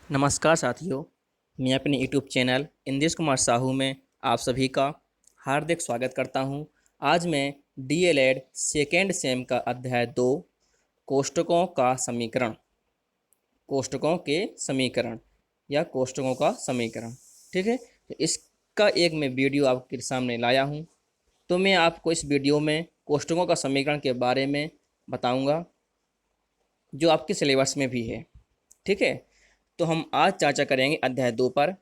नमस्कार साथियों, मैं अपने यूट्यूब चैनल इंदेश कुमार साहू में आप सभी का हार्दिक स्वागत करता हूं। आज मैं डीएलएड सेकेंड सेम का अध्याय 2 कोष्ठकों का समीकरण, कोष्ठकों के समीकरण या कोष्ठकों का समीकरण, ठीक है। तो इसका एक मैं वीडियो आपके सामने लाया हूं। तो मैं आपको इस वीडियो में कोष्ठकों का समीकरण के बारे में बताऊंगा जो आपके सिलेबस में भी है, ठीक है। तो हम आज चर्चा करेंगे अध्याय 2 पर।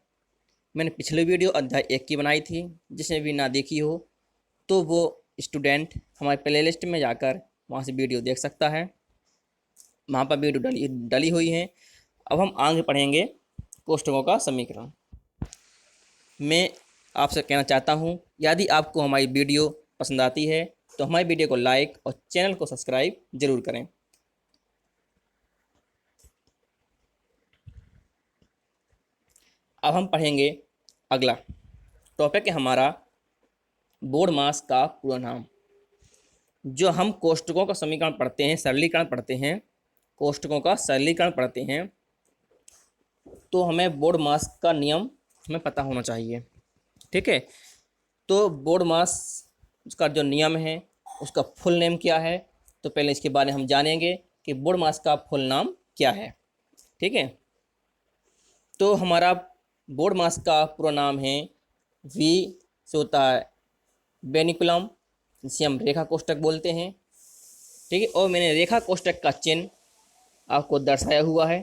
मैंने पिछले वीडियो अध्याय 1 की बनाई थी, जिसने भी ना देखी हो तो वो स्टूडेंट हमारे प्लेलिस्ट में जाकर वहाँ से वीडियो देख सकता है। वहाँ पर वीडियो डली हुई है। अब हम आगे पढ़ेंगे कोष्ठकों का समीकरण। मैं आपसे कहना चाहता हूँ, यदि आपको हमारी वीडियो पसंद आती है तो हमारी वीडियो को लाइक और चैनल को सब्सक्राइब जरूर करें। अब हम पढ़ेंगे अगला टॉपिक है हमारा बोर्ड मास का पूरा नाम। जो हम कोष्ठकों का समीकरण पढ़ते हैं, सरलीकरण पढ़ते हैं, कोष्ठकों का सरलीकरण पढ़ते हैं, तो हमें बोर्ड मास का नियम हमें पता होना चाहिए, ठीक है। तो बोर्ड मास का जो नियम है उसका फुल नेम क्या है, तो पहले इसके बारे में हम जानेंगे कि बोर्ड मास का फुल नाम क्या है, ठीक है। तो हमारा बोर्ड मास का पूरा नाम है वी से होता है वेनिकुलम, जिसे हम रेखा कोष्ठक बोलते हैं, ठीक है। और मैंने रेखा कोष्ठक का चिन्ह आपको दर्शाया हुआ है।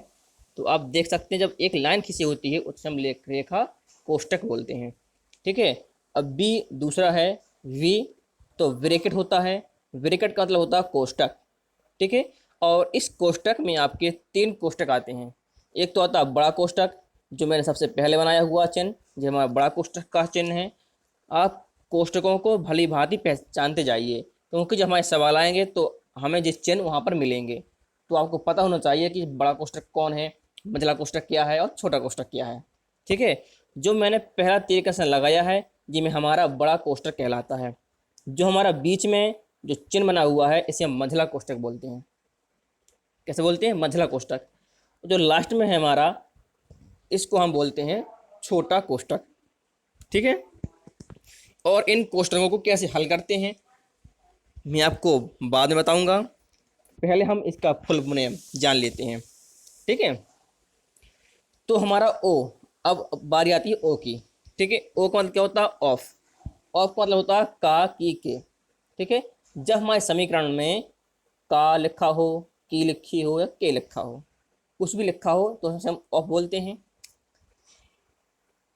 तो आप देख सकते हैं जब एक लाइन खींची होती है उसे हम रेखा कोष्ठक बोलते हैं, ठीक है। अब बी दूसरा है वी, तो ब्रैकेट होता है, ब्रैकेट का मतलब होता है कोष्ठक, ठीक है। और इस कोष्ठक में आपके 3 कोष्ठक आते हैं। एक तो आता है बड़ा कोष्ठक, जो मैंने सबसे पहले बनाया हुआ चिन्ह, जो हमारा बड़ा कोष्ठक का चिन्ह है। आप कोष्ठकों को भली भांति पहचानते जाइए, क्योंकि जब हमारे सवाल आएंगे तो हमें जिस चिन्ह वहाँ पर मिलेंगे, तो आपको पता होना चाहिए कि बड़ा कोष्ठक कौन है, मझला कोष्ठक क्या है और छोटा कोष्ठक क्या है, ठीक है। जो मैंने पहला तीर का निशान लगाया है जिसमें हमारा बड़ा कोष्ठक कहलाता है। जो हमारा बीच में जो चिन्ह बना हुआ है इसे हम मझला कोष्ठक बोलते हैं। कैसे बोलते हैं? मझला कोष्ठक। जो लास्ट में है हमारा, इसको हम बोलते हैं छोटा कोष्ठक, ठीक है। और इन कोष्ठकों को कैसे हल करते हैं मैं आपको बाद में बताऊंगा। पहले हम इसका फुल नेम जान लेते हैं, ठीक है। तो हमारा ओ, अब बारी आती है ओ की, ठीक है। ओ का मतलब क्या होता है? ऑफ। ऑफ का मतलब होता है का, की, के, ठीक है। जब हमारे समीकरण में का लिखा हो, की लिखी हो या के लिखा हो, कुछ भी लिखा हो तो हम ऑफ बोलते हैं।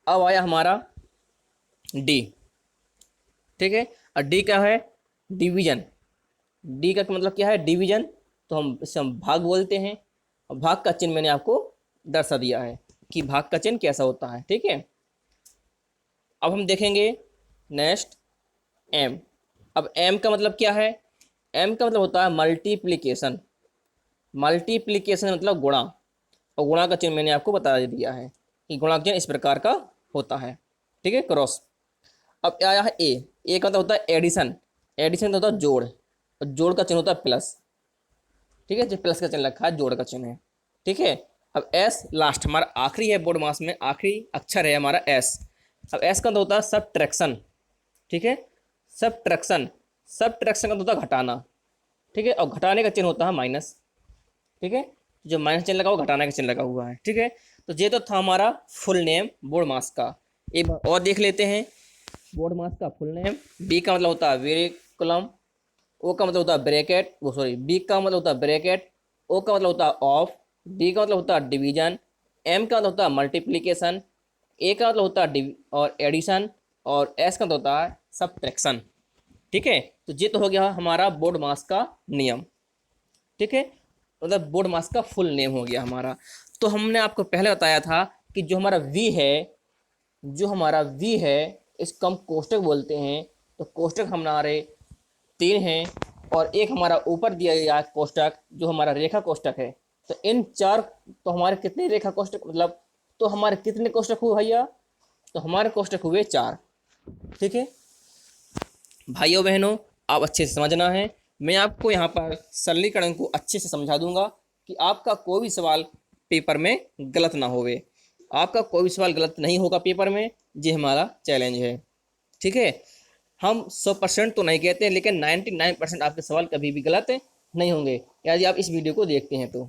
अब आया हमारा डी, ठीक है। और डी क्या है? डिवीजन। डी का मतलब क्या है? डिवीजन। तो हम इसे हम भाग बोलते हैं। और भाग का चिन्ह मैंने आपको दर्शा दिया है कि भाग का चिन्ह कैसा होता है, ठीक है। अब हम देखेंगे नेक्स्ट एम। अब एम का मतलब क्या है? एम का मतलब होता है मल्टीप्लीकेशन। मल्टीप्लीकेशन मतलब गुणा, और गुणा का चिन्ह मैंने आपको बता दिया है कि गुणा का चिन्ह इस प्रकार का होता है, ठीक है, क्रॉस। अब आया है ए। ए का मतलब होता है एडिशन। एडिशन होता है जोड़, और जोड़ का चिन्ह होता है प्लस, ठीक है। जो प्लस का चिन्ह रखा है जोड़ का चिन्ह है, ठीक है। अब एस लास्ट हमारा आखिरी है, बोर्ड मास में आखिरी अक्षर है हमारा एस। अब एस का मतलब होता है सबट्रैक्शन, ठीक है। सबट्रैक्शन, सबट्रैक्शन का मतलब होता है घटाना, ठीक है। और घटाने का चिन्ह होता है माइनस, ठीक है। जो माइनस चिन्ह लगा हुआ, घटाने का चिन्ह लगा हुआ है, ठीक है। तो ये तो था हमारा फुल नेम बोर्ड मास का। एक बार और देख लेते हैं बोर्ड मास का फुल नेम। बी का मतलब होता है वेरिकुलम, ओ का मतलब होता है ब्रैकेट, वो सॉरी, बी का मतलब होता है ब्रैकेट, ओ का मतलब होता है ऑफ, डी का मतलब होता है डिवीजन, एम का मतलब होता है मल्टीप्लीकेशन, ए का मतलब होता है और एडिशन, और एस का मतलब होता है सबट्रैक्शन, ठीक है। तो ये तो हो गया हमारा बोर्ड मास का नियम, ठीक है। मतलब बोर्ड मास का फुल नेम हो गया हमारा। तो हमने आपको पहले बताया था कि जो हमारा वी है, जो हमारा वी है इसको हम कोष्ठक बोलते हैं। तो कोष्ठक हमारे 3 हैं, और एक हमारा ऊपर दिया गया कोष्ठक जो हमारा रेखा कोष्ठक है। तो इन 4, तो हमारे कितने रेखा कोष्ठक, मतलब तो हमारे कितने कोष्ठक हुए भैया? तो हमारे कोष्ठक हुए 4, ठीक है। भाइयों बहनों, आप अच्छे से समझना है। मैं आपको यहाँ पर सरलीकरण को अच्छे से समझा दूंगा कि आपका कोई भी सवाल पेपर में गलत ना होवे। आपका कोई भी सवाल गलत नहीं होगा पेपर में, ये हमारा चैलेंज है। ठीक है, हम 100% तो नहीं कहते, लेकिन 99% आपके सवाल कभी भी गलत नहीं होंगे यदि आप इस वीडियो को देखते हैं। तो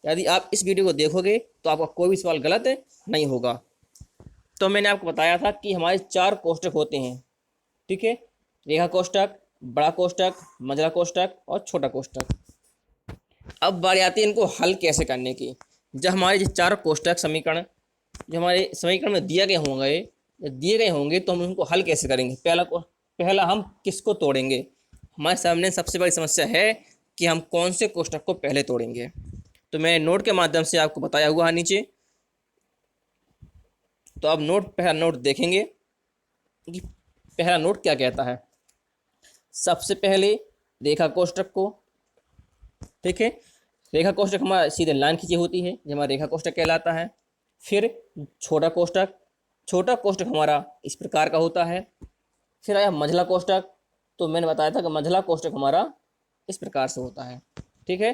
यदि आप इस वीडियो को देखोगे तो आपका कोई भी सवाल गलत नहीं होगा। तो मैंने आपको बताया था कि हमारे 4 कोष्टक होते हैं। ठीक है, रेखा कोष्टक, बड़ा कोष्टक, मंझला कोष्टक और छोटा कोष्टक। अब बारी आती है इनको हल कैसे करने की। जब हमारे ये 4 कोष्टक समीकरण जो हमारे समीकरण में दिए गए होंगे तो हम उनको हल कैसे करेंगे। पहला हम किसको तोड़ेंगे। हमारे सामने सबसे बड़ी समस्या है कि हम कौन से कोष्टक को पहले तोड़ेंगे। तो मैं नोट के माध्यम से आपको बताया हुआ है नीचे। तो अब पहला नोट देखेंगे कि पहला नोट क्या कहता है। सबसे पहले रेखा कोष्टक को, ठीक है, रेखा कोष्टक हमारा सीधे लाइन खींची होती है, जो हमारा रेखा कोष्टक कहलाता है। फिर छोटा कोष्टक, छोटा कोष्टक हमारा इस प्रकार का होता है। फिर आया मंझला कोष्टक, तो मैंने बताया था कि मंझला कोष्टक हमारा इस प्रकार से होता है। ठीक है,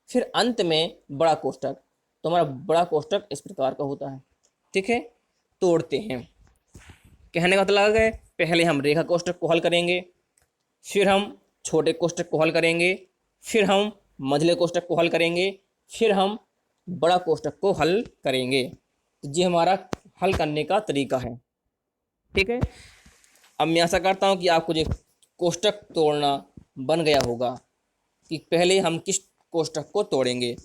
फिर अंत में बड़ा कोष्टक, तो हमारा बड़ा कोष्टक इस प्रकार का होता है। ठीक है, तोड़ते हैं। कहने का मतलब है पहले हम रेखा कोष्टक को हल करेंगे, फिर हम छोटे कोष्टक को हल करेंगे, फिर हम मंझले कोष्टक को हल करेंगे, फिर हम बड़ा कोष्टक को हल करेंगे। ये हमारा हल करने का तरीका है। ठीक है, अब मैं आशा करता हूँ कि आपको जो कोष्टक तोड़ना बन गया होगा कि पहले हम किस कोष्टक को तोड़ेंगे।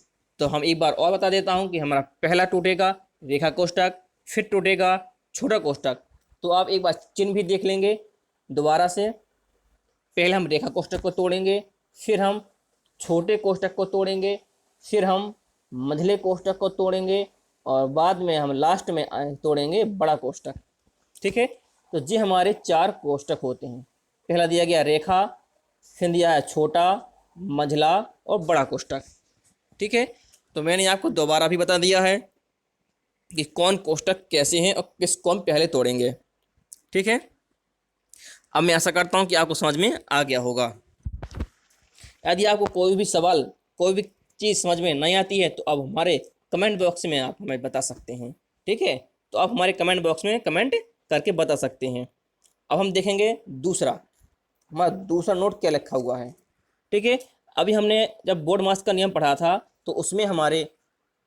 तो हम एक बार और बता देता हूँ कि हमारा पहला टूटेगा रेखा कोष्टक, फिर टूटेगा छोटा कोष्टक। तो आप एक बार चिन्ह भी देख लेंगे दोबारा से। पहले हम रेखा कोष्टक को तोड़ेंगे, फिर हम छोटे कोष्टक को तोड़ेंगे, फिर हम मंझले कोष्टक को तोड़ेंगे और बाद में हम लास्ट में तोड़ेंगे बड़ा कोष्टक। ठीक है, तो ये हमारे 4 कोष्टक होते हैं। पहला दिया गया रेखा, फिर दिया है छोटा, मंझला और बड़ा कोष्टक। ठीक है, तो मैंने आपको दोबारा भी बता दिया है कि कौन कोष्टक कैसे हैं और किसको हम पहले तोड़ेंगे। ठीक है, अब मैं आशा करता हूँ कि आपको समझ में आ गया होगा। यदि आपको कोई भी सवाल, कोई भी चीज़ समझ में नहीं आती है तो अब हमारे कमेंट बॉक्स में आप हमें बता सकते हैं। ठीक है, तो आप हमारे कमेंट बॉक्स में कमेंट करके बता सकते हैं। अब हम देखेंगे दूसरा, हमारा दूसरा नोट क्या लिखा हुआ है। ठीक है, अभी हमने जब बोर्ड मास का नियम पढ़ा था तो उसमें हमारे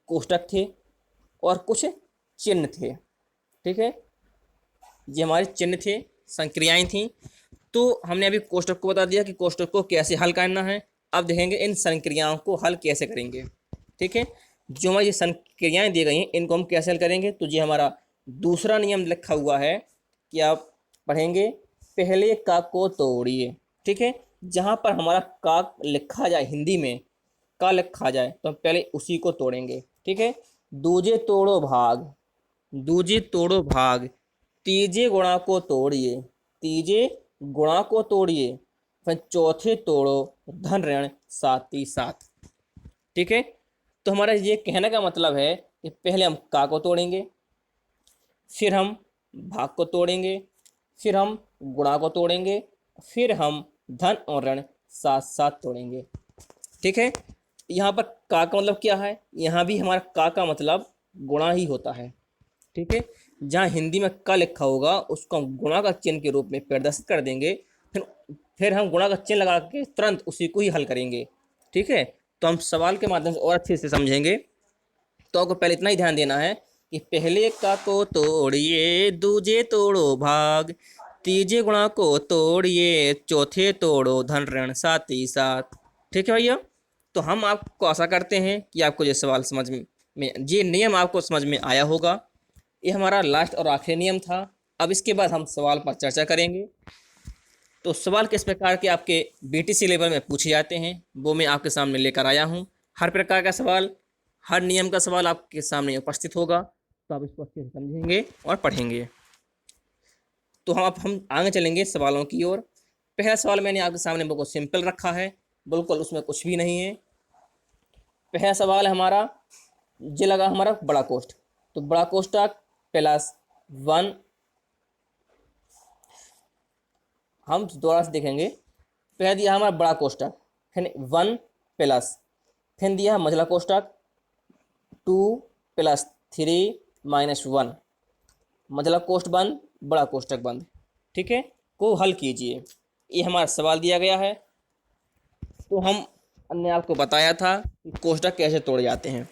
कोष्टक थे और कुछ चिन्ह थे। ठीक है, ये हमारे चिन्ह थे, संक्रियाएं थीं। तो हमने अभी कोष्टक को बता दिया कि कोष्टक को कैसे हल करना है। अब देखेंगे इन संक्रियाओं को हल कैसे करेंगे। ठीक है, जो हमारी ये संक्रियाएं दी गई हैं इनको हम कैसे हल करेंगे। तो ये हमारा दूसरा नियम लिखा हुआ है कि आप पढ़ेंगे पहले का को तोड़िए। ठीक है, जहाँ पर हमारा का लिखा जाए, हिंदी में का लिखा जाए तो हम पहले उसी को तोड़ेंगे। ठीक है, दूजे तोड़ो भाग, दूजे तोड़ो भाग, तीजे गुणा को तोड़िए, तीजे गुणा को तोड़िए, फिर चौथे तोड़ो धन ऋण साथ ही साथ। ठीक है, तो हमारा ये कहने का मतलब है कि पहले हम का को तोड़ेंगे, फिर हम भाग को तोड़ेंगे, फिर हम गुणा को तोड़ेंगे, फिर हम धन और ऋण साथ साथ तोड़ेंगे। ठीक है, यहाँ पर का मतलब क्या है, यहाँ भी हमारा का मतलब गुणा ही होता है। ठीक है, जहाँ हिंदी में क लिखा होगा उसको हम गुणा का चिन्ह के रूप में प्रदर्शित कर देंगे। फिर हम गुणा का चिन्ह लगा के तुरंत उसी को ही हल करेंगे। ठीक है, तो हम सवाल के माध्यम से और अच्छे से समझेंगे। तो आपको पहले इतना ही ध्यान देना है कि पहले का को तोड़िए, दूजे तोड़ो भाग, तीजे गुणा को तोड़िए, चौथे तोड़ो धन ऋण साथ ही साथ। ठीक है भैया, तो हम आपको आशा करते हैं कि आपको ये सवाल समझ में, ये नियम आपको समझ में आया होगा। ये हमारा लास्ट और आखिरी नियम था। अब इसके बाद हम सवाल पर चर्चा करेंगे। तो सवाल किस प्रकार के आपके बीटीसी लेवल में पूछे जाते हैं वो मैं आपके सामने लेकर आया हूँ। हर प्रकार का सवाल, हर नियम का सवाल आपके सामने उपस्थित होगा, तो आप इसको अच्छे से समझेंगे और पढ़ेंगे। तो हम आगे चलेंगे सवालों की ओर। पहला सवाल मैंने आपके सामने बिल्कुल सिंपल रखा है, बिल्कुल उसमें कुछ भी नहीं है। पहला सवाल है हमारा, ये लगा हमारा बड़ा कोष्टक, तो बड़ा कोष्टक प्लस 1, हम दोबारा से देखेंगे। पहले दिया हमारा बड़ा कोष्टक, फिर 1 प्लस, फिर दिया मंझला कोष्टक 2 प्लस 3 माइनस 1, मझला कोष्ठ बंद बड़ा कोष्ठक बंद, ठीक है, को हल कीजिए। ये हमारा सवाल दिया गया है। तो हमने आपको बताया था कि कोष्ठक कैसे तोड़े जाते हैं।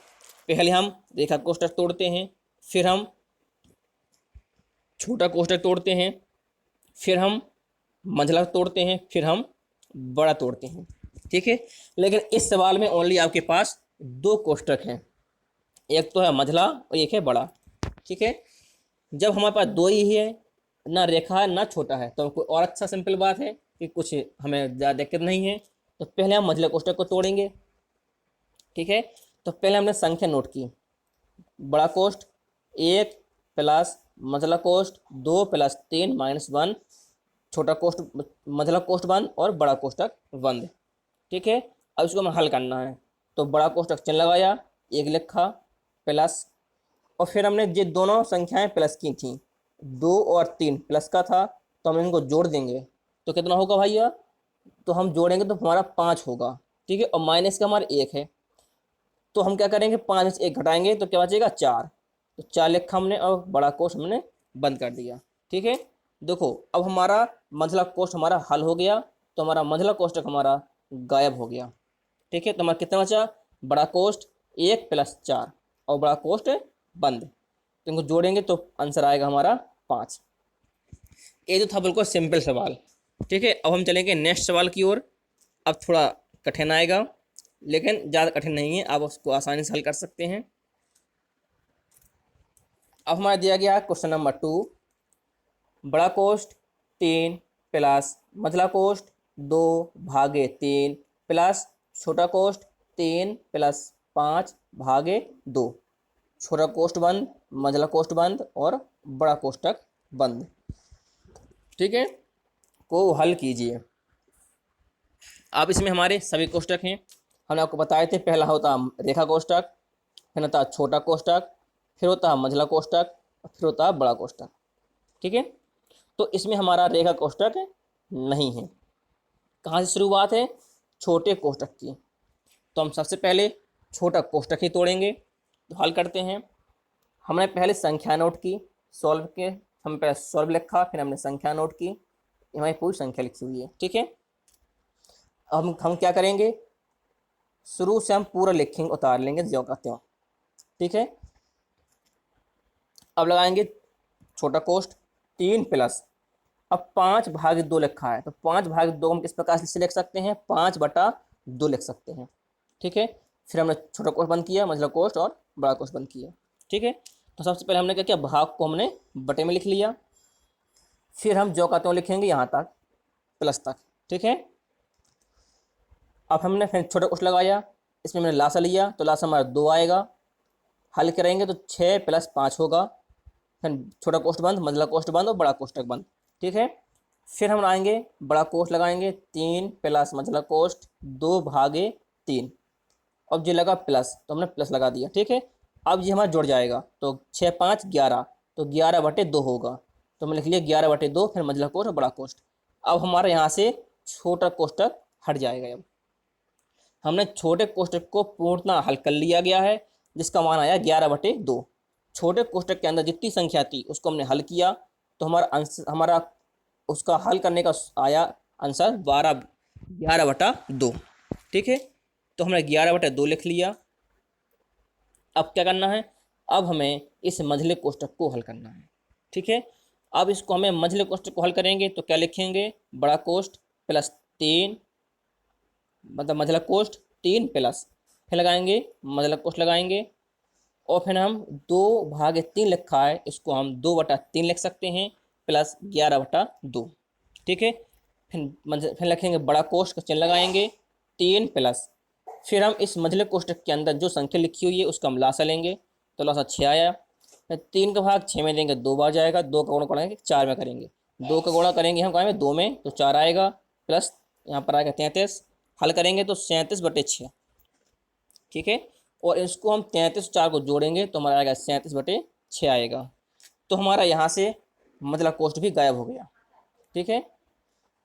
पहले हम रेखा कोष्ठक तोड़ते हैं, फिर हम छोटा कोष्ठक तोड़ते हैं, फिर हम मंझला तोड़ते हैं, फिर हम बड़ा तोड़ते हैं, ठीक है। लेकिन इस सवाल में ओनली आपके पास दो कोष्ठक हैं, एक तो है मंझला और एक है बड़ा, ठीक है। जब हमारे पास दो ही है, ना रेखा है ना छोटा है, तो कोई और अच्छा सिंपल बात है कि कुछ हमें ज़्यादा दिक्कत नहीं है। तो पहले हम मंझला कोष्ठक को तोड़ेंगे, ठीक है। तो पहले हमने संख्या नोट की, बड़ा कोष्ठ 1 प्लस मंझला कोष्ठ 2 प्लस 3 माइनस 1, छोटा कोष्ठ मंझला कोष्ठ बंद और बड़ा कोष्ठक बंद, ठीक है। अब इसको हमें हल करना है। तो बड़ा कोष्ठक चिन्ह लगाया, एक लिखा प्लस, और फिर हमने ये दोनों संख्याएं प्लस की थी, 2 और 3 प्लस का था, तो हम इनको जोड़ देंगे तो कितना होगा भैया, तो हम जोड़ेंगे तो हमारा 5 होगा, ठीक है। और माइनस का हमारा 1 है, तो हम क्या करेंगे 5 में से 1 घटाएंगे तो क्या बचेगा 4, तो 4 लिखा हमने और बड़ा कोष्ठ हमने बंद कर दिया, ठीक है। देखो अब हमारा मंझला कोष्ठ हमारा हल हो गया, तो हमारा मंझला कोष्ठक हमारा गायब हो गया, ठीक है। तो हमारा कितना बचा, बड़ा कोष्ठ 1 प्लस 4 और बड़ा कोष्ठ बंद, तो इनको जोड़ेंगे तो आंसर आएगा हमारा 5। ये जो था बिल्कुल सिंपल सवाल, ठीक है। अब हम चलेंगे नेक्स्ट सवाल की ओर। अब थोड़ा कठिन आएगा, लेकिन ज़्यादा कठिन नहीं है, आप उसको आसानी से हल कर सकते हैं। अब हमारा दिया गया क्वेश्चन नंबर 2, बड़ा कोष्ठ 3 प्लस मंझला कोष्ठ 2 भागे 3 प्लस छोटा कोष्ठ 3 प्लस 5 भागे 2, छोटा कोष्ठ बंद मंझला कोष्ठ बंद और बड़ा कोष्ठक बंद, ठीक है, को हल कीजिए। अब इसमें हमारे सभी कोष्ठक हैं, हमने आपको बताए थे। पहला होता रेखा कोष्ठक, फिर होता छोटा कोष्ठक, फिर होता मंझला कोष्ठक, फिर होता बड़ा कोष्ठक, ठीक है। तो इसमें हमारा रेखा कोष्ठक नहीं है। कहाँ से शुरुआत है, छोटे कोष्ठक की। तो हम सबसे पहले छोटा कोष्ठक ही तोड़ेंगे। तो हल करते हैं। हमने पहले संख्या नोट की, सॉल्व के हम पहले सॉल्व लिखा, फिर हमने संख्या नोट की, हमारी पूरी संख्या लिखी हुई है, ठीक है। अब हम क्या करेंगे, शुरू से हम पूरा लिखेंगे, उतार लेंगे जो कहते हो, ठीक है। अब लगाएंगे छोटा कोष्ठ 3 प्लस, अब 5 भाग 2 लिखा है, तो 5 भाग 2 हम किस प्रकार से लिख सकते हैं, 5/2 लिख सकते हैं, ठीक है। फिर हमने छोटा कोष्ठ बंद किया, मंझला कोष्ठ और बड़ा कोष्ठ बंद किया, ठीक है। तो सबसे पहले हमने क्या किया, भाग को हमने बटे में लिख लिया, फिर हम जो कहते हो लिखेंगे यहाँ तक प्लस तक, ठीक है। अब हमने फिर छोटा कोष्ठ लगाया, इसमें हमने लासा लिया, तो लासा हमारा 2 आएगा, हल करेंगे तो 6 प्लस 5 होगा, फिर छोटा कोष्ठ बंद मंझला कोष्ठ बंद और बड़ा कोष्ठक बंद, ठीक है। फिर हम आएंगे बड़ा कोष्ठ लगाएंगे, 3 प्लस मंझला कोष्ठ 2 भागे 3, अब जो लगा प्लस तो हमने प्लस लगा दिया, ठीक है। अब ये हमारा जुड़ जाएगा, तो 6 5 11, तो 11/2 होगा, तो हमने लिख लिया 11/2, फिर मंझला कोष्ठ और बड़ा कोष्ठ। अब हमारा यहाँ से छोटा कोष्ठक हट जाएगा। अब हमने छोटे कोष्ठक को पूर्णतः हल कर लिया गया है, जिसका मान आया 11/2। छोटे कोष्ठक के अंदर जितनी संख्या थी उसको हमने हल किया, तो हमारा उसका हल करने का आया आंसर 11/2, ठीक है। तो हमने 11/2 लिख लिया। अब क्या करना है, अब हमें इस मंझले कोष्ठक को हल करना है, ठीक है। अब इसको हमें मंझले कोष्ठक को हल करेंगे तो क्या लिखेंगे, बड़ा कोष्ठ प्लस 3, मतलब मंझला कोष्ठ 3 प्लस, फिर लगाएंगे मंझला कोष्ठ लगाएंगे, और फिर हम 2/3 लिखा है, इसको हम 2/3 लिख सकते हैं, प्लस 11/2, ठीक है। फिर लिखेंगे बड़ा कोष्ठ का चिन्ह लगाएंगे, 3 प्लस, फिर हम इस मंझले कोष्ठक के अंदर जो संख्या लिखी हुई है उसका हम लासा लेंगे, तो लासा 6 आया, फिर 3 का भाग 6 में देंगे 2 बार जाएगा, 2 का गुणा करेंगे 4 में करेंगे, 2 का गुणा करेंगे हम कहेंगे 2 में, तो 4 आएगा, प्लस यहाँ पर आएगा 33, हल करेंगे तो 37/6, ठीक है। और इसको हम 33 4 को जोड़ेंगे तो हमारा आएगा 37/6 आएगा। तो हमारा यहाँ से मंझला कोष्ठ भी गायब हो गया, ठीक है।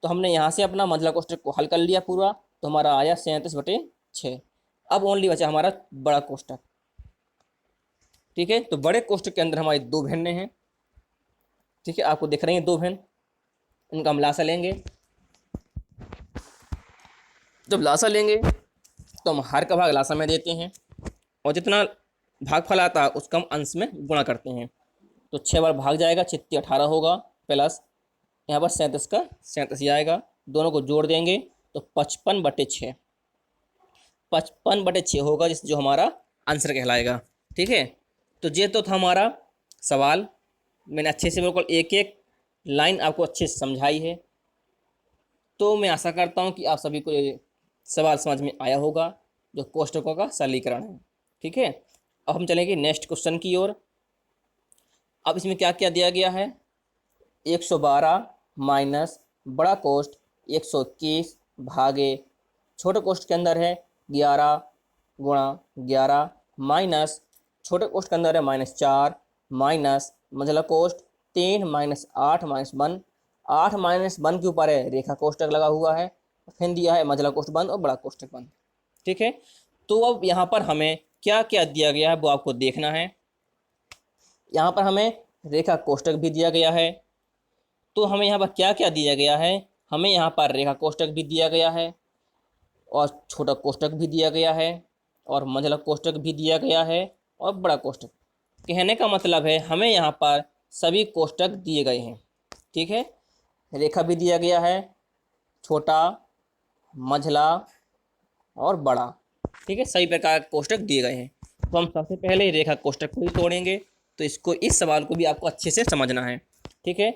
तो हमने यहाँ से अपना मंझला कोष्ठक को हल कर लिया पूरा, तो हमारा आया 37/6। अब ओनली बचा हमारा बड़ा कोष्ठक, ठीक है। तो बड़े कोष्टक के अंदर हमारी दो भिन्नें हैं, ठीक है, आपको दिख रही हैं दो भिन्न, इनका हम लासा लेंगे। जब लासा लेंगे तो हम हर का भाग लासा में देते हैं और जितना भागफल आता है उसका हम अंश में गुणा करते हैं। तो 6 बार भाग जाएगा, 6 18 होगा, प्लस यहाँ पर 37 का 37 ही आएगा, दोनों को जोड़ देंगे तो 55/6, 55/6 होगा, जिस जो हमारा आंसर कहलाएगा। ठीक है। तो ये तो था हमारा सवाल। मैंने अच्छे से बिल्कुल एक एक लाइन आपको अच्छे से समझाई है। तो मैं आशा करता हूँ कि आप सभी को ये सवाल समझ में आया होगा, जो कोष्टकों का सरलीकरण है। ठीक है। अब हम चलेंगे नेक्स्ट क्वेश्चन की ओर। अब इसमें क्या क्या दिया गया है, 112 माइनस बड़ा कोष्ट 121 भागे छोटे कोष्ट के अंदर है 11 गुणा 11 माइनस छोटे कोष्ट के अंदर है -4 माइनस मझला कोष्ट 3 -8 -1, 8 -1 के ऊपर है रेखा कोष्टक लगा हुआ है, फिर दिया है मझला कोष्ट बंद और बड़ा कोष्टक बंद। ठीक है। तो अब यहाँ पर हमें क्या क्या दिया गया है वो आपको देखना है। यहाँ पर हमें रेखा कोष्टक भी दिया गया है। तो हमें यहाँ पर क्या क्या दिया गया है, हमें यहाँ पर रेखा कोष्टक भी दिया गया है और छोटा कोष्टक भी दिया गया है और मझला कोष्टक भी दिया गया है और बड़ा कोष्टक। कहने का मतलब है हमें यहाँ पर सभी कोष्टक दिए गए हैं। ठीक है। रेखा भी दिया गया है, छोटा, मझला और बड़ा। ठीक है, सभी प्रकार के कोष्टक दिए गए हैं। तो हम सबसे पहले रेखा कोष्टक को ही तोड़ेंगे। तो इसको, इस सवाल को भी आपको अच्छे से समझना है। ठीक है।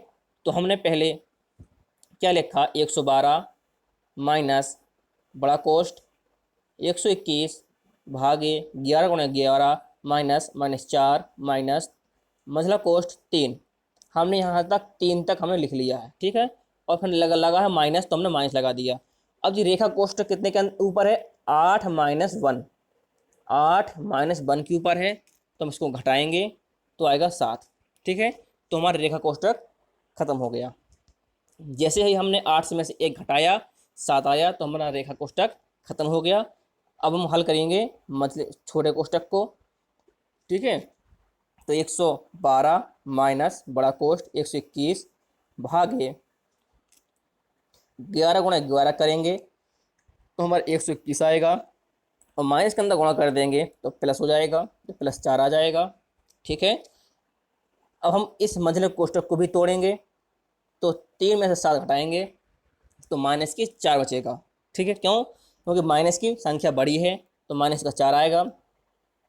तो हमने पहले क्या लिखा, 112 माइनस बड़ा कोष्ट 121 भागे 11 गुणा 11 माइनस -4 माइनस मझला कोष्ट 3। हमने यहाँ तक 3 तक हमने लिख लिया है। ठीक है। और फिर लगा है माइनस, तो हमने माइनस लगा दिया। अब जी रेखा कोष्टक कितने के ऊपर है, 8 -1, 8 -1 के ऊपर है, तो हम इसको घटाएंगे तो आएगा 7। ठीक है। तो हमारा रेखा कोष्टक खत्म हो गया। जैसे ही हमने 8 में से 1 घटाया 7 आया, तो हमारा रेखा कोष्टक खत्म हो गया। अब हम हल करेंगे मतलब छोटे कोष्टक को। ठीक है। तो 112 माइनस बड़ा कोष्ट 121 भागे 11 गुणा 11 करेंगे तो हमारा 121 आएगा, और माइनस के अंदर गुणा कर देंगे तो प्लस हो जाएगा, तो +4 आ जाएगा। ठीक है। अब हम इस मझले कोष्टक को भी तोड़ेंगे। तो 3 में से 7 घटाएंगे तो -4 बचेगा। ठीक है। क्यों? क्योंकि माइनस की संख्या बड़ी है तो -4 आएगा।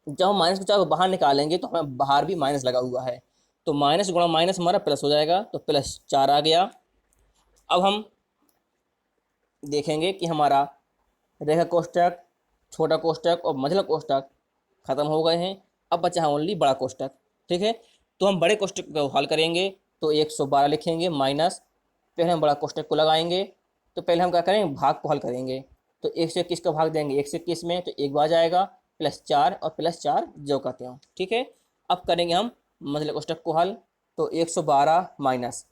जब हम -4 को बाहर निकालेंगे तो हमें बाहर भी माइनस लगा हुआ है, तो माइनस गुणा माइनस हमारा प्लस हो जाएगा, तो +4 आ गया। अब हम देखेंगे कि हमारा रेखा कोष्टक, छोटा कोष्टक और मझला कोष्टक खत्म हो गए हैं। अब बचा है ओनली बड़ा कोष्टक। ठीक है। तो हम बड़े कोष्टक को हल करेंगे। तो 112 लिखेंगे माइनस, पहले हम बड़ा कोष्टक को लगाएंगे। तो पहले हम क्या करेंगे, भाग को हल करेंगे। तो 121 का भाग देंगे 121 में, तो 1 बार जाएगा, +4 और +4 जो कहते हैं। ठीक है। अब करेंगे हम मझले कोष्टक को हल। तो 112 माइनस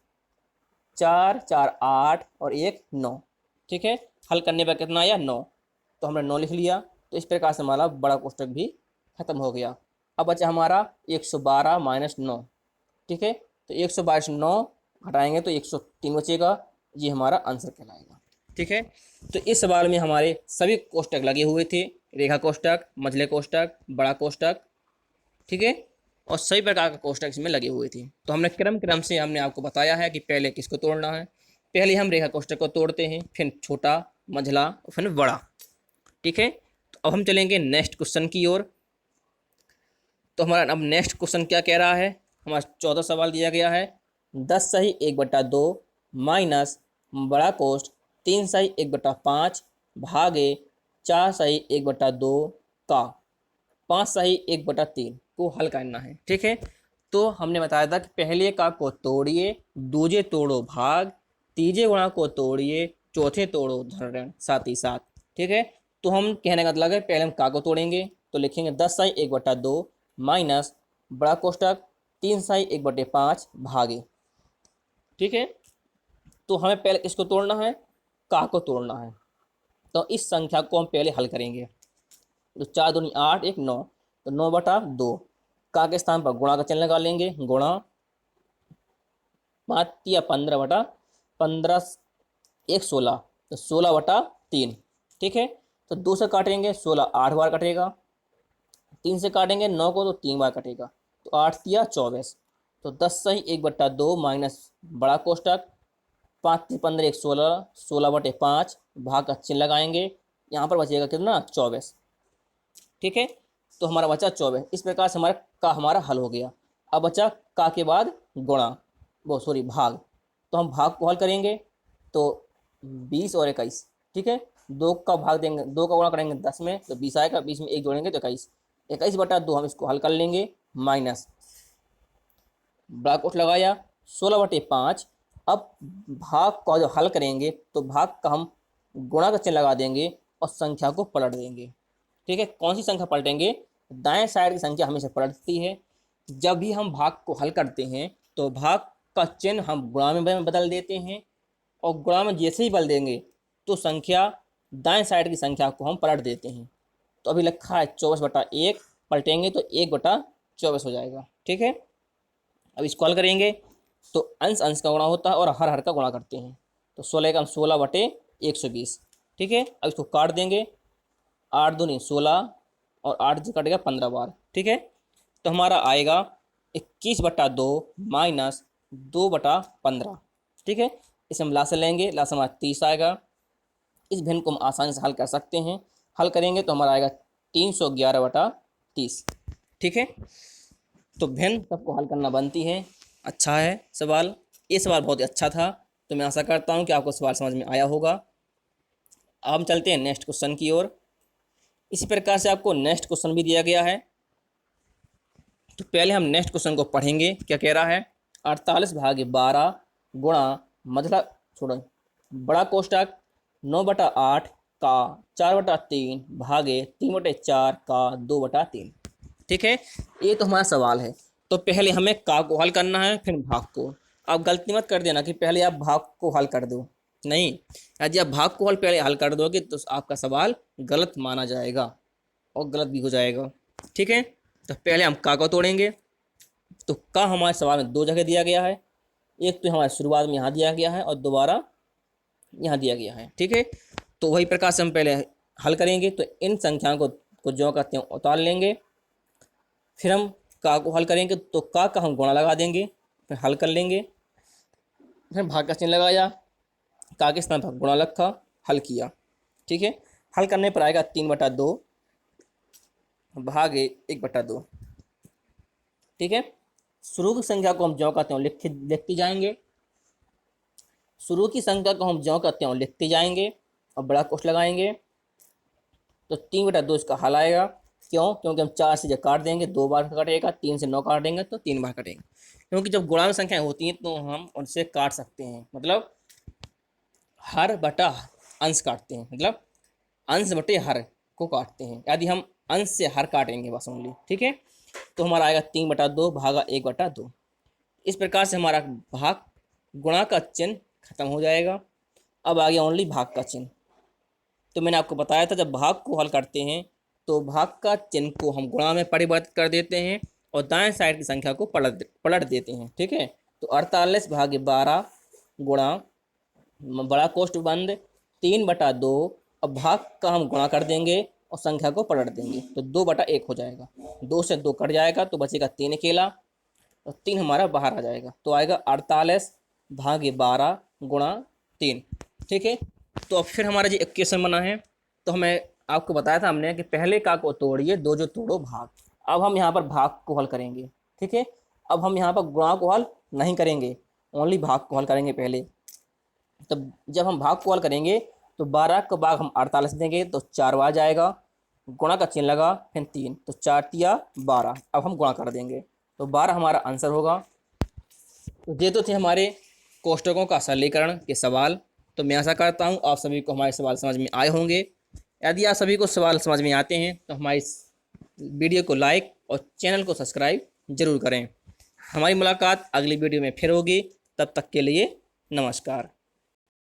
4 4 8 और 1 9। ठीक है। हल करने पर कितना आया, 9। तो हमने 9 लिख लिया। तो इस प्रकार से हमारा बड़ा कोष्टक भी खत्म हो गया। अब बचा हमारा 112 माइनस 9। ठीक है। तो 112 से 9 घटाएंगे तो 103 बचेगा। ये हमारा आंसर कहलाएगा। ठीक है। तो इस सवाल में हमारे सभी कोष्टक लगे हुए थे, रेखा कोष्टक, मझले कोष्टक, बड़ा कोष्टक। ठीक है। और सभी प्रकार के कोष्टक इसमें लगे हुए थे। तो हमने क्रम से हमने आपको बताया है कि पहले किसको तोड़ना है। पहले हम रेखा कोष्टक को तोड़ते हैं, फिर छोटा, मझला और फिर बड़ा। ठीक है। तो अब हम चलेंगे नेक्स्ट क्वेश्चन की ओर। तो हमारा अब नेक्स्ट क्वेश्चन क्या कह रहा है, हमारा 14 सवाल दिया गया है। 10 सही 1/2 माइनस बड़ा कोष्ट 3 सही 1/5 भागे 4 सही 1/2 का 5 सही 1/3 को हल करना है। ठीक है। तो हमने बताया था कि पहले का को तोड़िए, दूजे तोड़ो भाग, तीजे गुणा को तोड़िए, चौथे तोड़ो धरण, साथ ही साथ। ठीक है। तो हम कहने का मतलब है पहले हम का को तोड़ेंगे। तो लिखेंगे 10 सही 1/2 माइनस बड़ा कोष्टक 3 सही 1/5 भागे। ठीक है। तो हमें पहले इसको तोड़ना है, का को तोड़ना है। तो इस संख्या को हम पहले हल करेंगे। तो 4 दूनी 8 1 9, तो 9/2। का के स्थान पर गुणा का चिन्ह लगा लेंगे, गुणा 5 या 15 एक 16, तो 16/3। ठीक है, तो 2 से काटेंगे 16 8 बार कटेगा, 3 से काटेंगे 9 को तो 3 बार कटेगा, तो 8 या 24, तो 10 सही 1/2 माइनस बड़ा कोष्टक 5 15 एक 16, 16/5 भाग का चिन्ह लगाएंगे, यहाँ पर बचेगा कितना 24। ठीक है, तो हमारा बचा 24। इस प्रकार से हमारा हल हो गया। अब बचा का के बाद गुणा, वो सॉरी भाग, तो हम भाग को हल करेंगे तो 20 और 21। ठीक है, 2 का भाग देंगे, 2 का गुणा करेंगे 10 में तो 20 आएगा, 20 में 1 जोड़ेंगे तो 21, 21/2 हम इसको हल कर लेंगे, माइनस बड़ा कोष्ठ लगाया 16/5। अब भाग का जो हल करेंगे तो भाग का हम गुणा का चिन्ह लगा देंगे और संख्या को पलट देंगे। ठीक है, कौन सी संख्या पलटेंगे, दाएं साइड की संख्या हमेशा पलटती है। जब भी हम भाग को हल करते हैं तो भाग का चिन्ह हम गुणा में बदल देते हैं, और गुणा में जैसे ही बदल देंगे तो संख्या दाएं साइड की संख्या को हम पलट देते हैं। तो अभी लिखा है 24/1, पलटेंगे तो 1/24 हो जाएगा। ठीक है, अब इसको हल करेंगे तो अंश अंश का गुणा होता है और हर हर का गुणा करते हैं, तो 16 का हम 16/120। ठीक है, अब इसको काट देंगे, 8 दूनी 16 और 8 से कटेगा 15 बार। ठीक है, तो हमारा आएगा 21/2 माइनस 2/15। ठीक है, इसे हम लासा लेंगे, लासा हमारा 30 आएगा। इस भिन्न को हम आसानी से हल कर सकते हैं, हल करेंगे तो हमारा आएगा 311/30। ठीक है, तो भिन्न सबको हल करना बनती है। अच्छा है सवाल, ये सवाल बहुत ही अच्छा था, तो मैं आशा करता हूँ कि आपको सवाल समझ में आया होगा। अब हम चलते हैं नेक्स्ट क्वेश्चन की ओर। इसी प्रकार से आपको नेक्स्ट क्वेश्चन भी दिया गया है, तो पहले हम नेक्स्ट क्वेश्चन को पढ़ेंगे। क्या कह रहा है, 48/12 गुणा मतलब छोड़ो बड़ा कोष्टक 9/8 का 4/3 भागे 3/4 का 2/3। ठीक है, ये तो हमारा सवाल है। तो पहले हमें का को हल करना है, फिर भाग को। आप गलती मत कर देना कि पहले आप भाग को हल कर दो, नहीं, यदि आप भाग को पहले हल कर दोगे तो आपका सवाल गलत माना जाएगा और गलत भी हो जाएगा। ठीक है, तो पहले हम का को तोड़ेंगे। तो का हमारे सवाल में 2 जगह दिया गया है, एक तो हमारे शुरुआत में यहाँ दिया गया है और दोबारा यहाँ दिया गया है। ठीक है, तो वही प्रकार से हम पहले हल करेंगे। तो इन संख्याओं को जो कहते हैं उतार लेंगे, फिर हम का को हल करेंगे तो का हम गुणा लगा देंगे, फिर हल कर लेंगे, फिर भाग का चिन्ह लगाया, का के स्थान पर गुणा रखा, हल किया। ठीक है, हल करने पर आएगा 3/2 भागे 1/2। ठीक है, शुरू की संख्या को हम ज्यों कहते हैं लिखते जाएंगे, शुरू की संख्या को हम ज्यों कहते हैं लिखते जाएंगे और बड़ा कोष्ठ लगाएंगे। तो 3/2 इसका हल आएगा। क्यों, क्योंकि हम 4 से जब काट देंगे 2 बार कटेगा, 3 से 9 काट देंगे तो 3 बार कटेगा। क्योंकि जब गुणा में संख्याएं होती हैं तो हम उनसे काट सकते हैं, मतलब हर बटा अंश काटते हैं, मतलब अंश बटे हर को काटते हैं। यदि हम अंश से हर काटेंगे बस ओनली। ठीक है, तो हमारा आएगा 3/2 भागा 1/2। इस प्रकार से हमारा भाग गुणा का चिन्ह खत्म हो जाएगा। अब आ गया ओनली भाग का चिन्ह। तो मैंने आपको बताया था जब भाग को हल करते हैं तो भाग का चिन्ह को हम गुणा में परिवर्तित कर देते हैं और दाएं साइड की संख्या को पलट देते हैं। ठीक है, तो 48/12 गुणा बड़ा कोष्ठ बंद 3/2, अब भाग का हम गुणा कर देंगे और संख्या को पलट देंगे तो 2/1 हो जाएगा, 2 से 2 कट जाएगा तो बचेगा 3 अकेला और 3 हमारा बाहर आ जाएगा, तो आएगा 48/12 गुणा 3। ठीक है, तो अब फिर हमारा जो इक्वेशन बना है, तो हमें आपको बताया था हमने कि पहले का को तोड़िए, दो जो तोड़ो भाग। अब हम यहाँ पर भाग को हल करेंगे। ठीक है, अब हम यहाँ पर गुणा को हल नहीं करेंगे, ओनली भाग को हल करेंगे पहले। तब जब हम भाग को हल करेंगे तो 12 का भाग हम 48 देंगे तो 4 बार जाएगा, गुणा का चिन्ह लगा, फिर 3 तो 4 तिया 12। अब हम गुणा कर देंगे तो 12 हमारा आंसर होगा। तो ये तो थे हमारे कोष्टकों का सरलीकरण के सवाल। तो मैं आशा करता हूँ आप सभी को हमारे सवाल समझ में आए होंगे। यदि आप सभी को सवाल समझ में आते हैं तो हमारी वीडियो को लाइक और चैनल को सब्सक्राइब जरूर करें। हमारी मुलाकात अगली वीडियो में फिर होगी, तब तक के लिए नमस्कार।